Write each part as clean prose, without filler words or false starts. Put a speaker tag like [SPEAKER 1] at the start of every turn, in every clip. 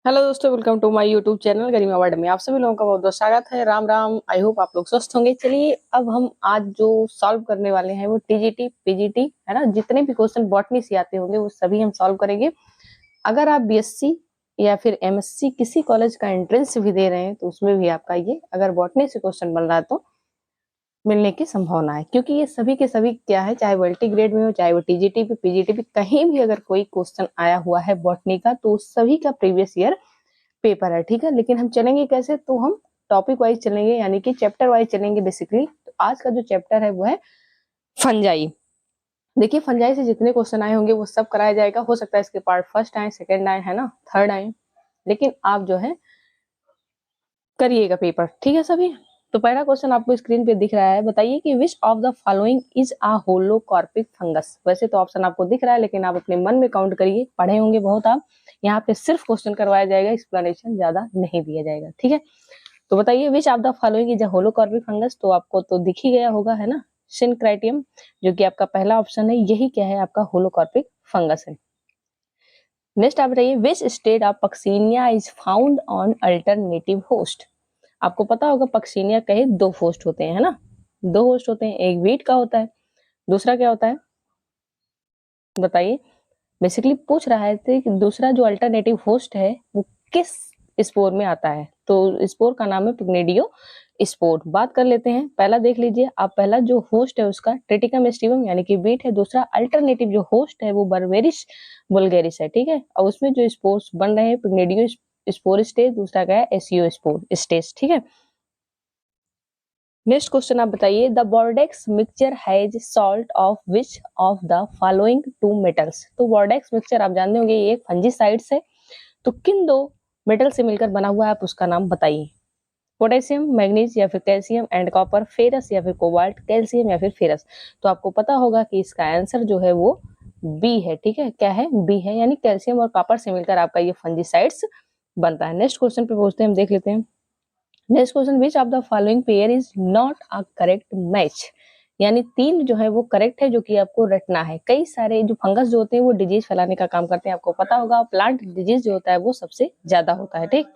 [SPEAKER 1] Hello दोस्तों, welcome to my YouTube channel Garima world में आप सभी लोगों का बहुत बहुत स्वागत है। राम राम। आई होप आप लोग स्वस्थ होंगे। चलिए अब हम आज जो सॉल्व करने वाले हैं वो टीजीटी पीजीटी है ना, जितने भी क्वेश्चन बॉटनी से आते होंगे वो सभी हम सॉल्व करेंगे। अगर आप बीएससी या फिर एमएससी किसी कॉलेज का एंट्रेंस भी दे रहे हैं तो उसमें भी आपका ये अगर बॉटनी से क्वेश्चन बन रहा है तो मिलने की संभावना है, क्योंकि ये सभी के सभी क्या है, चाहे मल्टी ग्रेड में हो चाहे वो टीजीटी पे पीजीटी पे कहीं भी अगर कोई क्वेश्चन आया हुआ है बॉटनी का तो सभी का प्रीवियस ईयर पेपर है। ठीक है, लेकिन हम चलेंगे कैसे, तो हम टॉपिक वाइज चलेंगे, यानी कि चैप्टर वाइज चलेंगे बेसिकली। तो आज का जो चैप्टर है वो है फंजाई। देखिए फंजाई से जितने क्वेश्चन आए होंगे वो सब कराया जाएगा। हो सकता है इसके पार्ट फर्स्ट आए, सेकंड आए, है ना, थर्ड आए, लेकिन आप जो है करिएगा पेपर। ठीक है सभी। तो पहला क्वेश्चन आपको स्क्रीन पे दिख रहा है, बताइए कि which of the following is a holocarpic fungus. वैसे तो ऑप्शन आपको दिख रहा है, लेकिन आप अपने मन में काउंट करिए, पढ़े होंगे बहुत आप। यहाँ पे सिर्फ क्वेश्चन करवाया जाएगा, एक्सप्लेनेशन ज्यादा नहीं दिया जाएगा। ठीक है, तो बताइए which of the following is a holocarpic fungus. तो आपको तो दिख ही गया होगा, है ना, सिनक्राइटियम, जो कि आपका पहला ऑप्शन है, यही क्या है, आपका होलोकॉर्पिक फंगस है। नेक्स्ट आप बताइए which state of Puccinia is found on alternative host. आपको पता होगा पक्सीनिया कहे दो होस्ट होते हैं, है ना, दो होस्ट होते हैं, एक वीट का होता है, दूसरा क्या होता है बताइए। बेसिकली पूछ रहा है कि दूसरा जो अल्टरनेटिव होस्ट है वो किस स्पोर में आता है। तो स्पोर का नाम है पिग्नेडियो स्पोर। बात कर लेते हैं, पहला देख लीजिए आप, पहला जो होस्ट है उसका ट्रिटिकम एस्टिवम यानी कि बीट है, दूसरा अल्टरनेटिव जो होस्ट है वो बर्बेरिस वल्गेरिस है। ठीक है, और उसमें जो स्पोर्स बन रहे हैं पिग्नेडियो स्पोर स्टेज, दूसरा क्या है एसियो स्पोर स्टेज। ठीक है, नेक्स्ट क्वेश्चन आप बताइए the Bordeaux mixture has salt of which of the following two metals. तो बोर्डेक्स मिक्सचर आप जानते होंगे ये एक फंजीसाइड्स है, तो किन दो मेटल से मिलकर बना हुआ है, आप उसका नाम बताइए। पोटेशियम, मैग्नीज या फिर कैल्शियम एंड कॉपर, फेरस या फिर कोबाल्ट, कैल्शियम या फिर फेरस। तो आपको पता होगा कि इसका आंसर जो है वो बी है। ठीक है, क्या है, बी है, यानी कैल्शियम और कॉपर से मिलकर आपका ये फंजीसाइड्स बनता है। नेक्स्ट क्वेश्चन पे पहुंचते हैं, हम देख लेते हैं। Next question which of the following pair is not a correct match. यानी तीन जो है वो करेक्ट है, जो कि आपको रटना है। कई सारे जो फंगस जो होते हैं वो डिजीज फैलाने का काम करते हैं, आपको पता होगा प्लांट डिजीज जो होता है वो सबसे ज्यादा होता है। ठीक,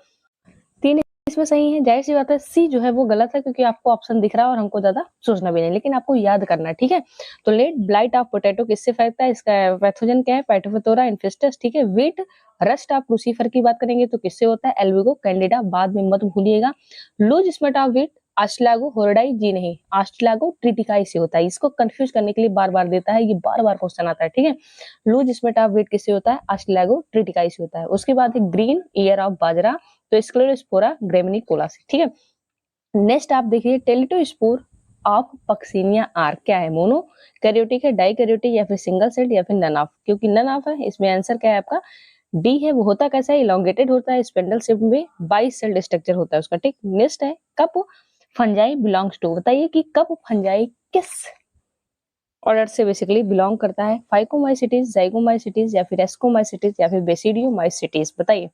[SPEAKER 1] तीन इसमें सही है, जाहिर सी बात है सी जो है वो गलत है, क्योंकि आपको ऑप्शन दिख रहा है और हमको ज्यादा सोचना भी नहीं, लेकिन आपको याद करना है। ठीक है, तो लेट ब्लाइट ऑफ पोटैटो किससे फैलता है, इसका पैथोजन क्या है, पाइटोफथोरा इन्फेस्टस। ठीक है, वीट रस्ट ऑफ लूसीफर की बात करेंगे तो किससे होता है, एल्बिगो कैंडिडा, बाद में मत भूलिएगा। लूज स्मेट ऑफ वीट आस्ट्रेलागो होरडाई, जी नहीं, आस्ट्रेलागो ट्रिटिकाई से होता है। इसको कंफ्यूज करने के लिए बार बार देता है, ये बार बार क्वेश्चन आता है। ठीक है, लूज स्मेट ऑफ वीट किससे होता है, आस्ट्रेलागो ट्रिटिकाई से होता है। उसके बाद है ग्रीन ईयर ऑफ बाजरा, तो स्क्लेरोस्पोरा ग्रेमिनिकोला से। ठीक है, नेक्स्ट आप देखिए टेलिटोस्पोर ऑफ पक्सीनिया आर क्या है, मोनो कैरियोटिक है, डाई कैरियोटिक या फिर सिंगल सेल्ड या फिर नन ऑफ। क्योंकि नन ऑफ है, इसमें आंसर क्या है आपका डी है। वो होता कैसा है, इलोंगेटेड होता है, स्पेंडल शेप में, बाई सेल्ड स्ट्रक्चर होता है उसका। ठीक, नेक्स्ट है कप फंजाई बिलोंग्स टू। बताइए कि कप फंजाई किस ऑर्डर से बेसिकली बिलोंग करता है, फाइकोमाइसिटीज, जाइगोमाइसिटीज या फिर एस्कोमाइसिटीज या फिर बेसिडियोमाइसिटीज। बताइए।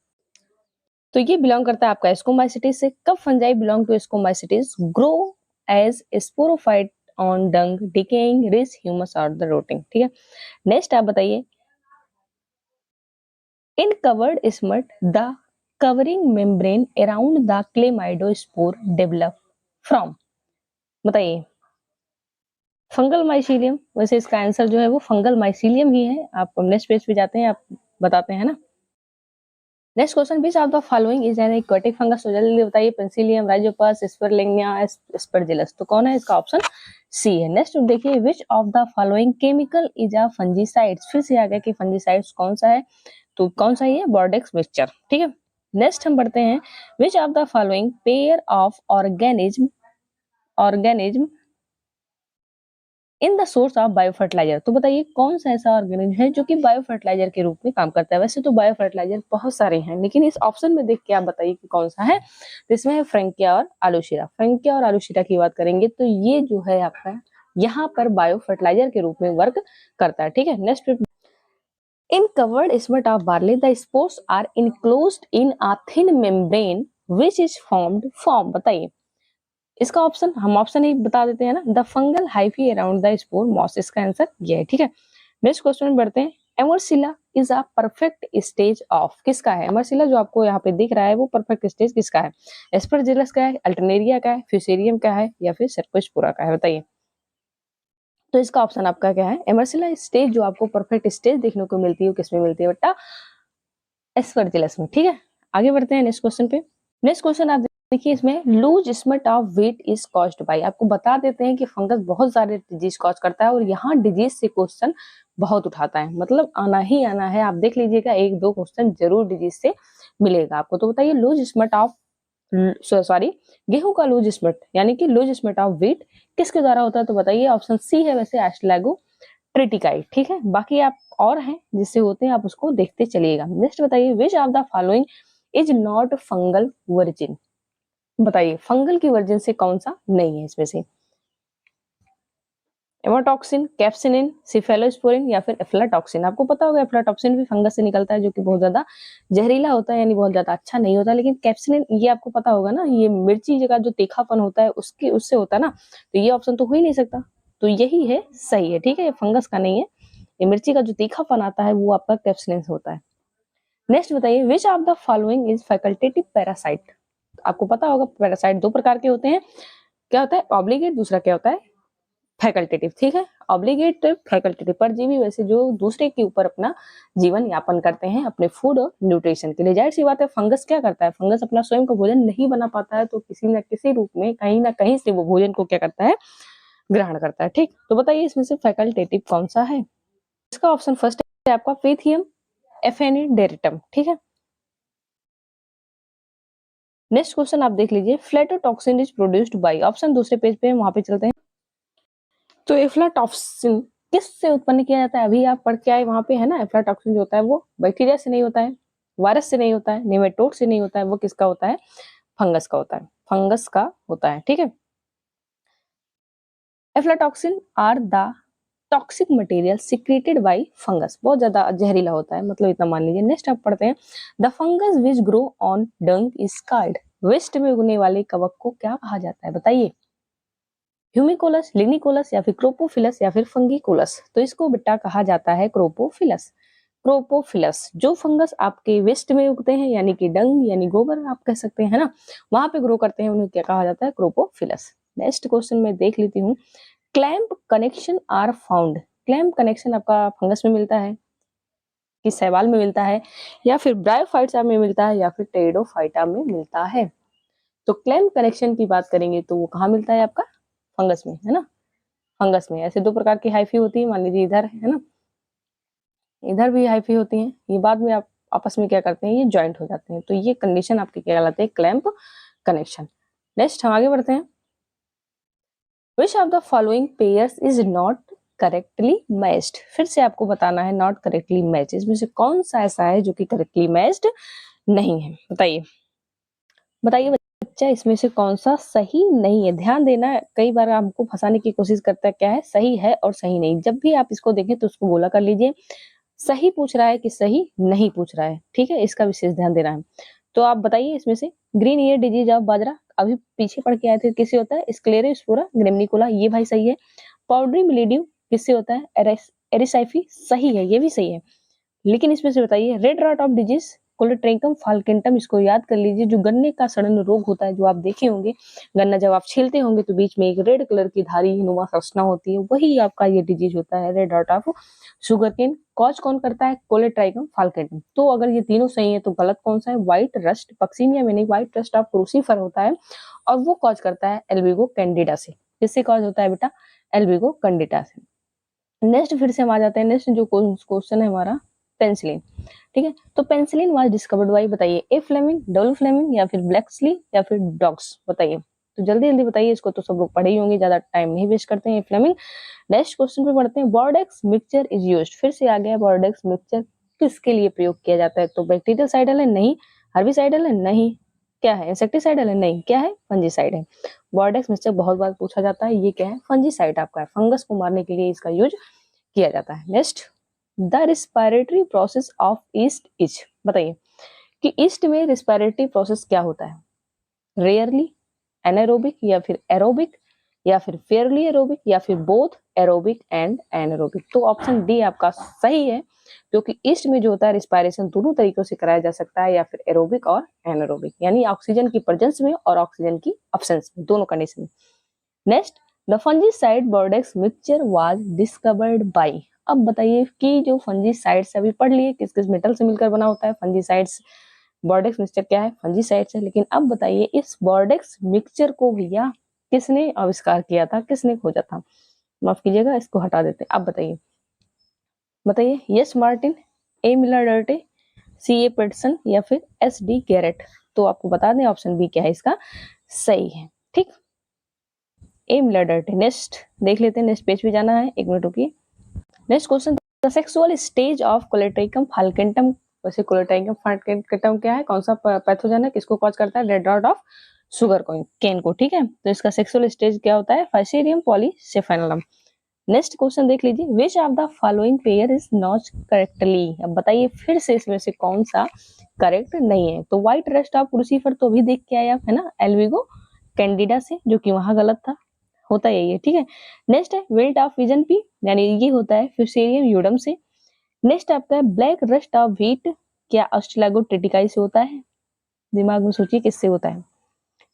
[SPEAKER 1] तो ये बिलोंग करता है आपका एस्कोमाइसिटीज से। कब fungi belong to ascomycetes, grow as sporophyte on dung, decaying, rich humus और द रोटिंग। ठीक है, नेक्स्ट आप बताइए in covered smut the covering membrane around the chlamydospore develop from. बताइए फंगल माइसीलियम। वैसे इसका आंसर जो है वो फंगल माइसीलियम ही है। आप नेक्स्ट पेज पे जाते हैं, आप बताते हैं ना। Next question which of the following is an aquatic fungus. तो जल्दी बताइए, पेंसिलियम, राइजोपस, स्पिरुलिना, एस्परजिलस। तो कौन है इसका ऑप्शन सी है। नेक्स्ट देखिए विच of the following chemical is a fungicide. फिर से आ गया कि फंजीसाइड्स कौन सा है, तो कौन सा है, बॉर्डेक्स मिक्सचर। ठीक है, नेक्स्ट हम बढ़ते हैं which of the following pair of organism in the source of bio fertiliser. तो बताइए कौन सा ऐसा ऑर्गेनिज्म है जो कि बायो फर्टिलाइजर के रूप में काम करता है। वैसे तो बायो फर्टिलाइजर बहुत सारे हैं, लेकिन इस ऑप्शन में देख के आप बताइए कि कौन सा है। तो इसमें है फ्रेंकिया और आलूशीरा। फ्रेंकिया और आलूशीरा की बात करेंगे तो ये जो है आपका यहाँ पर बायो फर्टिलाइजर के रूप में वर्क करता है। ठीक है, next in covered smut of barley the spores are enclosed in a thin membrane which is formed बताइए। इसका ऑप्शन हम ऑप्शन ही बता देते हैं ना, the fungal hyphae around the spore mass. इसका आंसर ये है। ठीक है, नेक्स्ट क्वेश्चन में बढ़ते हैं एमोर्सिला is a perfect stage of, किसका है? एमर्सिला जो आपको यहाँ पे दिख रहा है वो परफेक्ट स्टेज किसका है? एस्परजिलस का है, अल्टरनेरिया का है, फ्यूसेरियम का है या फिर सर्कोस्पोरा का है? बताइए। तो इसका ऑप्शन आपका क्या है? एमर्सिला स्टेज जो आपको परफेक्ट स्टेज देखने को मिलती है किसमें मिलती है बेटा? एस्परजिलस में। ठीक है, आगे बढ़ते हैं नेक्स्ट क्वेश्चन पे। नेक्स्ट क्वेश्चन आप देखिए, इसमें loose smut of wheat is caused by. आपको बता देते हैं कि फंगस बहुत सारे डिजीज कॉज करता है और यहाँ डिजीज से क्वेश्चन बहुत उठाता है, मतलब आना ही आना है। आप देख लीजिएगा, एक दो क्वेश्चन जरूर डिजीज से मिलेगा आपको। तो बताइए, लूज स्मेट ऑफ सॉरी गेहूं का लूज स्मेट यानी कि लूज स्मेट ऑफ व्हीट किसके द्वारा होता है? तो बताइए, ऑप्शन सी है वैसे एस्ट्रैगो ट्रिटिकाई। ठीक है, बाकी आप और हैं जिससे होते हैं, आप उसको देखते चलिएगा। नेक्स्ट बताइए, which of the following is not fungal virgin. बताइए, फंगल की वर्जिन से कौन सा नहीं है इसमें से? एमाटॉक्सिन, कैप्सिनिन, सिफेलोस्पोरिन या फिर एफ्लाटॉक्सिन। आपको पता होगा एफ्लाटॉक्सिन भी फंगस से निकलता है, जो कि बहुत ज्यादा जहरीला होता है, यानी बहुत ज्यादा अच्छा नहीं होता। लेकिन कैप्सिनिन, ये आपको पता होगा ना, ये मिर्ची जगह जो तीखापन होता है उसकी उससे होता है ना, तो ये ऑप्शन तो हो ही नहीं सकता। तो यही है सही है। ठीक है, ये फंगस का नहीं है, ये मिर्ची का जो तीखापन आता है वो आपका कैप्सिनिन से होता है। नेक्स्ट बताइए, which of the following is facultative parasite. आपको पता होगा पैरासाइट दो प्रकार के होते हैं, क्या होता है? ऑब्लिगेट, दूसरा क्या होता है? फैकल्टेटिव। ठीक है, ऑब्लिगेट फैकल्टेटिव परजीवी वैसे जो दूसरे के ऊपर अपना जीवन यापन करते हैं अपने फूड और न्यूट्रिशन के लिए। जाहिर सी बात है, फंगस क्या करता है? फंगस अपना स्वयं का भोजन नहीं बना पाता है, तो किसी न किसी रूप में कहीं ना कहीं से वो भोजन को क्या करता है? ग्रहण करता है। ठीक, तो बताइए इसमें से फैकल्टेटिव कौन सा है? इसका ऑप्शन फर्स्ट है आपका पेथियम एफेनिडेरिटम। ठीक है, नेक्स्ट क्वेश्चन आप देख लीजिए, फ्लेटोटॉक्सिन इज प्रोड्यूस्ड बाय। ऑप्शन दूसरे पेज पे वहां पे चलते हैं। तो एफ्लाटॉक्सिन किससे उत्पन्न किया जाता है? अभी आप पढ़ के आए, वहां पे है ना, एफ्लाटॉक्सिन जो होता है वो बैक्टीरिया से नहीं होता है, वायरस से नहीं होता है, नेमेटोड से नहीं होता है, वो किसका होता है? फंगस का होता है, फंगस का होता है। ठीक है, aflatoxin are the toxic material secreted by fungus. बहुत ज्यादा जहरीला होता है, मतलब इतना मान लीजिए। नेक्स्ट आप पढ़ते हैं, the fungus which grow on dung is called. Waste में उगने वाले कवक को क्या कहा जाता है? बताइए, ह्यूमिकोलस, लिनिकोलस या फिर क्रोपोफिलस या फिर फंगिकोलस। तो इसको बेटा कहा जाता है क्रोपोफिलस। क्रोपोफिलस जो फंगस आपके वेस्ट में उगते हैं, यानी कि डंग यानी गोबर आप कह सकते हैं ना, वहां पे ग्रो करते हैं, उन्हें क्या कहा जाता है? क्रोपोफिलस। नेक्स्ट क्वेश्चन में देख लेती हूँ, clamp connection are found. Clamp connection आपका फंगस में मिलता है कि शैवाल में मिलता है या फिर ब्रायोफाइटा में मिलता है या फिर टेरिडोफाइटा में मिलता है? तो क्लैंप कनेक्शन की बात करेंगे तो वो कहाँ मिलता है आपका? फंगस में, है ना। फंगस में ऐसे दो प्रकार की हाइफी होती है, मान लीजिए इधर है ना, इधर भी हाइफी होती है, ये बाद में आप आपस में क्या करते हैं? ये ज्वाइंट हो जाते हैं। तो ये कंडीशन आपके क्या कहलाते हैं? Clamp connection. नेक्स्ट हम आगे बढ़ते हैं, which of the following pairs is not correctly matched. फिर से आपको बताना है नॉट करेक्टली मैच, इसमें से कौन सा ऐसा है जो कि करेक्टली मैच्ड नहीं है? बताइए, बताइए बच्चा, इसमें से कौन सा सही नहीं है? ध्यान देना, कई बार आपको फंसाने की कोशिश करता है, क्या है? सही है और सही नहीं। जब भी आप इसको देखें तो उसको बोला कर लीजिए, सही पूछ रहा है कि सही नहीं पूछ रहा है। ठीक है, इसका विशेष ध्यान देना है। तो आप बताइए, इसमें से ग्रीन ईयर डिजीज ऑफ बाजरा, अभी पीछे पढ़ के आए थे, किससे होता है? स्क्लेरोस्पोरा ग्रेमिनिकोला, ये भाई सही है। पाउडरी मिलीड्यू किससे होता है? एरिसाइफी, सही है, ये भी सही है। लेकिन इसमें से बताइए, रेड रॉट ऑफ डिजीज कोलेट्रेंकम फाल्केंटम, इसको याद कर लीजिए, जो गन्ने का सड़न रोग होता है, जो आप देखे होंगे, गन्ना जब आप छीलते होंगे तो बीच में एक रेड कलर की धारी नुमा संरचना होती है, वही आपका ये डिजीज होता है, red rot of sugar cane. Cause कौन करता है? कोलेट्राइकम फाल्केंटम। तो अगर ये तीनों सही है तो गलत कौन सा है? व्हाइट रस्ट पक्सीनिया में नहीं, व्हाइट रस्ट ऑफ क्रूसीफर होता है, और वो कॉज करता है एल्बिगो कैंडिडा से। किससे कॉज होता है बेटा? एल्बिगो कैंडिडा से। नेक्स्ट फिर से हम आ जाते हैं, नेक्स्ट जो क्वेश्चन है हमारा, पेंसिलिन। ठीक है, तो पेंसिलिन वाज डिस्कवर्ड बाय, बताइए, ए फ्लेमिंग, डब्ल्यू फ्लेमिंग या फिर ब्लैक्सली या फिर डॉग्स? बताइए, तो जल्दी जल्दी बताइए, इसको तो सब लोग पढ़े ही होंगे, ज्यादा टाइम नहीं वेस्ट करते हैं। फ्लेमिंग। नेक्स्ट क्वेश्चन पे पढ़ते हैं, बोर्डेक्स मिक्सचर इज यूज्ड। फिर से आ गया, बोर्डेक्स मिक्सचर किसके लिए प्रयोग किया जाता है? तो बैक्टीरियल साइडल है? नहीं। हर्बिसाइडल है? नहीं। क्या है? इंसेक्टिसाइडल है? नहीं। क्या है? फंजीसाइड है। बोर्डेक्स मिक्सचर बहुत बार पूछा जाता है, ये क्या है? फंजीसाइड आपका है, फंगस को मारने के लिए इसका यूज किया जाता है। Next, the respiratory process of east is. बताइए कि ईस्ट में रिस्पायरेटरी प्रोसेस क्या होता है? रेयरली, एनारोबिक या फिर एरोबिक या फिर फेयरली एरोबिक या फिर बोथ एरोबिक एंड एनारोबिक। तो ऑप्शन डी आपका सही है, क्योंकि ईस्ट में जो होता है रिस्पायरेशन दोनों तरीकों से कराया जा सकता है, या फिर एरोबिक और एनारोबिक, यानी ऑक्सीजन की प्रेजेंस में और ऑक्सीजन की अब्सेंस में, दोनों कंडीशन में। Next, the fungicide Bordeaux mixture was discovered by. अब बताइए कि जो फंजीसाइड्स अभी पढ़ लिए किस किस मेटल से मिलकर बना होता है फंजीसाइड्स, बॉर्डेक्स मिक्सचर क्या है, फंजीसाइड्स है। लेकिन अब बताइए इस बॉर्डेक्स मिक्सचर को भैया किसने आविष्कार किया था, किसने खोजा था? माफ कीजिएगा, इसको हटा देते हैं। अब बताइए, बताइए यस मार्टिन, ए मिलर डर्टे, सी ए पेटसन या फिर एस डी गैरेट। तो आपको बता दें ऑप्शन बी क्या है इसका सही है। ठीक, ए मिलर डर्टे। नेक्स्ट देख लेते हैं, नेक्स्ट पेज पे जाना है, एक मिनट रुकिए। Next question, the sexual stage of colletotrichum falcatum. वैसे कोलेट्रिकम फाल्केंटम क्या है, कौन सा पैथोजन है, किसको कॉज करता है? Red rot of sugar cane को। ठीक है, तो इसका सेक्सुअल स्टेज क्या होता है? फाइसेरियम पॉलीसेफेनलम। नेक्स्ट क्वेश्चन देख लीजिए, विच of the following pair is not correctly. अब बताइए फिर से इसमें से कौन सा करेक्ट नहीं है? तो व्हाइट रेस्ट ऑफ क्रूसीफर तो अभी देख के आए आप, है ना, एल्विगो कैंडिडा से, जो कि वहां गलत था, होता यही है। ठीक है, नेक्स्ट है विल्ट ऑफ विजन पी, यानी ये होता है फ्यूसेरियम यूडम से। नेक्स्ट आपका है ब्लैक रस्ट ऑफ व्हीट, क्या ऑस्ट्रेलागो ट्रिटिकाई से होता है? दिमाग में सोचिए किससे होता है।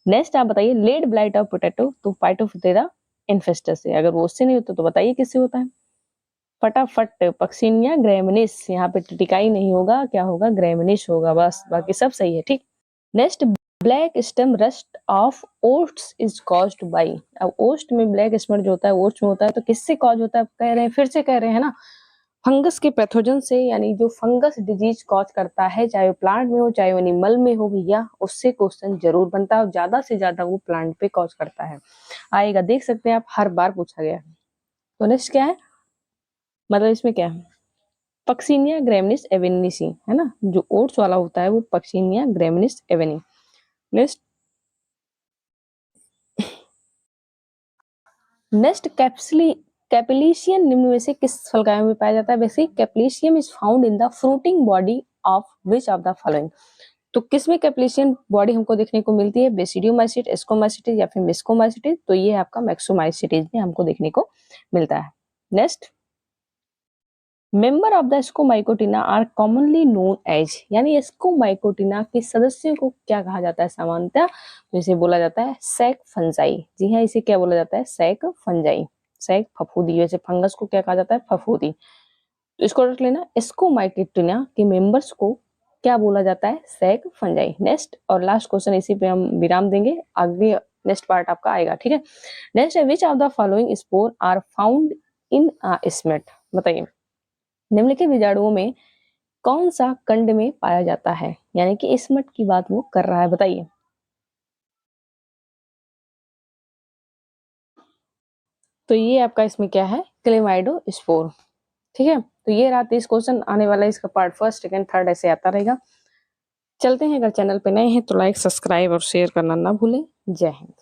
[SPEAKER 1] नेक्स्ट आप बताइए लेड ब्लाइट ऑफ पोटैटो, तो फाइटोप्थेरा इन्फेस्टस से। अगर वो उससे नहीं होता तो बताइए किससे होता है? फटाफट, पक्सिनिया ग्रैमिनिस। यहाँ पे ट्रिटिकाई नहीं होगा, क्या होगा? ग्रैमिनिस होगा, बस बाकी सब सही है। ठीक, next black stem rust of oats is caused bye. अब ओट्स में ब्लैक स्टेम जो होता है ओट्स में होता है, तो किससे कॉज होता है? कह रहे हैं, फिर से कह रहे हैं ना, फंगस के पैथोजन से, यानी जो फंगस डिजीज कॉज करता है, चाहे वो प्लांट में हो चाहे वो एनिमल में हो भैया, उससे क्वेश्चन जरूर बनता है, और ज्यादा से ज्यादा वो प्लांट पे कॉज करता है। आएगा, देख सकते हैं आप, हर बार पूछा गया है। तो नेक्स्ट क्या है, मतलब इसमें क्या है? पक्सिनिया ग्रेमिनिस एवेनिसी, है ना, जो ओट्स वाला होता है वो puccinia graminis avenae. Next, next कैप्सिलिशियन निम्न में से किस फलकाय में पाया जाता है? बेसिक कैप्सिलिशियम is found in the fruiting body of which of the following. तो किसमें कैप्सिलिशियन बॉडी हमको देखने को मिलती है? बेसिडियोमाइसिट, एस्कोमाइसिटिस या फिर मिस्कोमाइसिटिस। तो ये आपका मैक्सोमाइसिटिस में हमको देखने को मिलता है। Next, member of the ascomycotina are commonly known as, यानी स्कोमाइकोटिना के सदस्यों को क्या कहा जाता है सामान्यतः? तो इसे बोला जाता है सैक फंजाई। जी हाँ, इसे क्या बोला जाता है? सैक फंजाई, सैक फफूदी। वैसे फंगस को क्या कहा जाता है? फफूदी। तो इसको रख लेना, स्कोमाइकोटिना के मेंबर्स को क्या बोला जाता है? Sac fungi. नेक्स्ट और लास्ट क्वेश्चन, इसी पे हम विराम देंगे, आगे नेक्स्ट पार्ट आपका आएगा। ठीक है, नेक्स्ट है which of the following spore are found in smut. बताइए निम्नलिखित बीजाणुओं में कौन सा कंड में पाया जाता है? यानी कि स्मट की बात वो कर रहा है, बताइए। तो ये आपका इसमें क्या है? क्लेमाइडोस्पोर। ठीक है, तो ये रहा 30 क्वेश्चन, आने वाला इसका पार्ट फर्स्ट सेकंड थर्ड ऐसे आता रहेगा। चलते हैं, अगर चैनल पे नए हैं तो लाइक सब्सक्राइब और शेयर करना ना भूलें। जय हिंद।